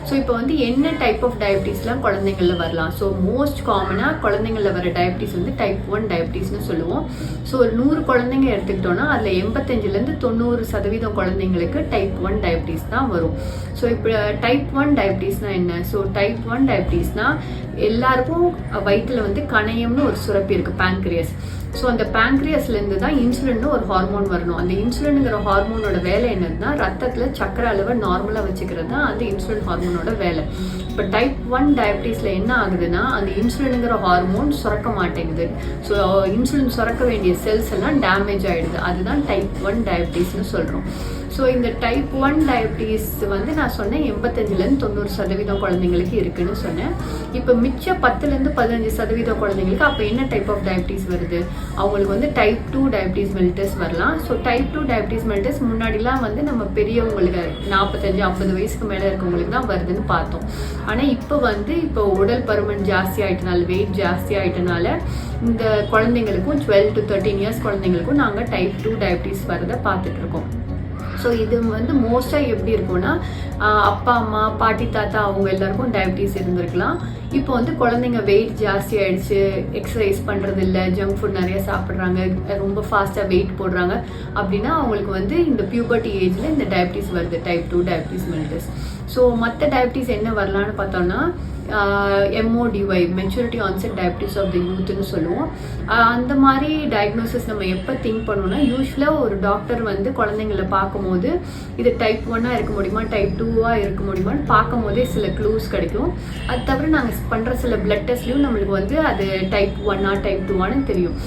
So இப்போ வந்து என்ன டைப் ஆஃப் டயபிட்டிஸ்லாம் குழந்தைங்களில் வரலாம். ஸோ மோஸ்ட் காமனாக குழந்தைங்களில் வர டயபிட்டிஸ் வந்து டைப் 1 டயபிட்டிஸ்னு சொல்லுவோம். ஸோ ஒரு 100 குழந்தைங்க எடுத்துக்கிட்டோன்னா அதில் 85-90% குழந்தைங்களுக்கு டைப் 1 டயபிட்டிஸ் தான் வரும். ஸோ இப்போ டைப் 1 டயபிட்டிஸ்னா என்ன? ஸோ டைப் 1 டயபிட்டிஸ்னா எல்லாருக்கும் வயிற்றுல வந்து கணையம்னு ஒரு சுரப்பி இருக்குது, பேங்க்ரியஸ். ஸோ அந்த பேங்க்ரியஸ்லேருந்து தான் இன்சுலின்னு ஒரு ஹார்மோன் வரணும். அந்த இன்சுலினுங்கிற ஹார்மோனோட வேலை என்னதுன்னா ரத்தத்தில் சக்கரை அளவை நார்மலாக வச்சுக்கிறது தான் அந்த இன்சுலின் ஹார்மோனோட வேலை. இப்போ டைப் 1 டயபிட்டிஸில் என்ன ஆகுதுன்னா அந்த இன்சுலினுங்கிற ஹார்மோன் சுரக்க மாட்டேங்குது. ஸோ இன்சுலின் சுரக்க வேண்டிய செல்ஸ் எல்லாம் டேமேஜ் ஆகிடுது. அதுதான் டைப் 1 டயபிட்டிஸ்னு சொல்கிறோம். ஸோ இந்த டைப் 1 டயபிட்டிஸ் வந்து நான் சொன்னேன் 85-90% குழந்தைங்களுக்கு இருக்குன்னு சொன்னேன். இப்போ மிச்ச 10-15% குழந்தைங்களுக்கு அப்போ என்ன டைப் ஆஃப் டயபிட்டிஸ் வருது? அவங்களுக்கு வந்து டைப் 2 டயபிட்டிஸ் மெல்லிட்டஸ் வரலாம். ஸோ டைப் 2 டயபிட்டிஸ் மெல்லிட்டஸ் முன்னாடிலாம் வந்து நம்ம பெரியவங்களுக்கு 45-50 வயசுக்கு மேலே இருக்கவங்களுக்கு தான் வருதுன்னு பார்த்தோம். ஆனால் இப்போ உடல் பருமன் ஜாஸ்தி ஆகிட்டனால, வெயிட் ஜாஸ்தி ஆகிட்டனால இந்த குழந்தைங்களுக்கும் 12-13 இயர்ஸ் குழந்தைங்களுக்கும் நாங்கள் டைப் 2 டயபிட்டிஸ் வரதை பார்த்துட்டு இருக்கோம். ஸோ இது வந்து மோஸ்ட்டாக எப்படி இருக்கும்னா அப்பா அம்மா பாட்டி தாத்தா அவங்க எல்லாருக்கும் டயபிட்டிஸ் இருந்திருக்கலாம். இப்போ வந்து குழந்தைங்க வெயிட் ஜாஸ்தி ஆயிடுச்சு, எக்ஸசைஸ் பண்ணுறது இல்லை, ஜங்க் ஃபுட் நிறைய சாப்பிட்றாங்க, ரொம்ப ஃபாஸ்ட்டாக வெயிட் போடுறாங்க அப்படின்னா அவங்களுக்கு வந்து இந்த பியூபர்ட்டி ஏஜில் இந்த டயபிட்டிஸ் வருது, டைப் 2 டயபிட்டிஸ் மெல்லிட்டஸ். ஸோ மற்ற டயபிட்டிஸ் என்ன வரலான்னு பார்த்தோம்னா MODY, maturity onset diabetes of the யூத்னு சொல்லுவோம். அந்த மாதிரி டயக்னோசிஸ் நம்ம எப்போ திங்க் பண்ணோம்னா யூஸ்வலாக ஒரு டாக்டர் வந்து குழந்தைங்களை பார்க்கும்போது இது டைப் 1 இருக்க முடியுமா, டைப் 2 இருக்க முடியுமான்னு பார்க்கும் போதே சில க்ளூஸ் கிடைக்கும். அது தவிர நாங்கள் பண்ணுற சில பிளட் டெஸ்ட்லையும் நம்மளுக்கு வந்து அது டைப் 1 டைப் 2 தெரியும்.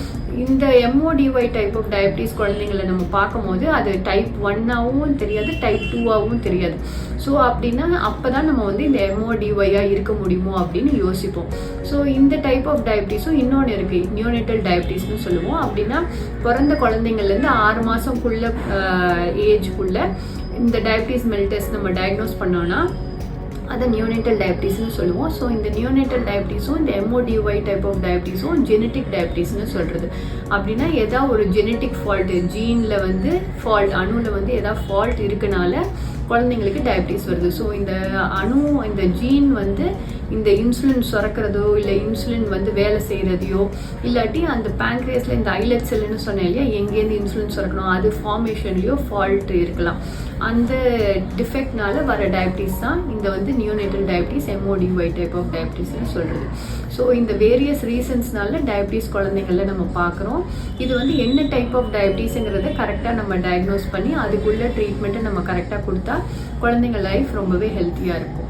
இந்த MODY டைப் ஆஃப் டயபிட்டிஸ் குழந்தைங்களை நம்ம பார்க்கும்போது அது டைப் 1 தெரியாது, டைப் 2 தெரியாது. ஸோ அப்படின்னா அப்போ தான் நம்ம வந்து இந்த MODY இருக்க முடியுமோ அப்படின்னு யோசிப்போம். ஸோ இந்த டைப் ஆஃப் டயபிட்டிஸும் இன்னொன்று இருக்குது, நியோனேட்டல் டயபிட்டிஸ்னு சொல்லுவோம். அப்படின்னா பிறந்த குழந்தைங்கள்லேருந்து 6 மாதம்குள்ள ஏஜ்குள்ள இந்த டயபிட்டிஸ் மெல்லிட்டஸ் நம்ம டயக்னோஸ் பண்ணோன்னா அதை நியோனேட்டல் டயபிட்டிஸ்னு சொல்லுவோம். ஸோ இந்த நியோனேட்டல் டயபிட்டிஸும் இந்த MODY டைப் ஆஃப் டயபிட்டிஸும் ஜெனட்டிக் டயபிட்டிஸ்னு சொல்கிறது. அப்படின்னா ஏதாவது ஒரு ஜெனட்டிக் ஃபால்ட்டு, ஜீனில் வந்து ஃபால்ட், அணுவில் வந்து ஏதாவது ஃபால்ட் இருக்கனால குழந்தைங்களுக்கு டயபிட்டிஸ் வருது. ஸோ இந்த ஜீன் வந்து இந்த இன்சுலின் சுரக்கிறதோ இல்லை இன்சுலின் வந்து வேலை செய்கிறதையோ இல்லாட்டி அந்த பேங்க்ரியஸில் இந்த ஐலட் செல்லுன்னு சொன்னேன் இல்லையா, எங்கேருந்து இன்சுலின் சுரக்கணும் அது ஃபார்மேஷன்லையோ ஃபால்ட் இருக்கலாம். அந்த டிஃபெக்ட்னால வர டயபிட்டிஸ் தான் இந்த வந்து neonatal diabetes MODY type of டயபிட்டிஸ்னு சொல்கிறது. ஸோ இந்த வேரியஸ் ரீசன்ஸ்னால டயபிட்டிஸ் குழந்தைங்களில் நம்ம பார்க்குறோம். இது வந்து என்ன டைப் ஆஃப் டயபிட்டிஸுங்கிறத கரெக்டாக நம்ம டயக்னோஸ் பண்ணி அதுக்குள்ள ட்ரீட்மெண்ட்டை நம்ம கரெக்டாக கொடுத்தா குழந்தைங்க லைஃப் ரொம்பவே ஹெல்த்தியாக இருக்கும்.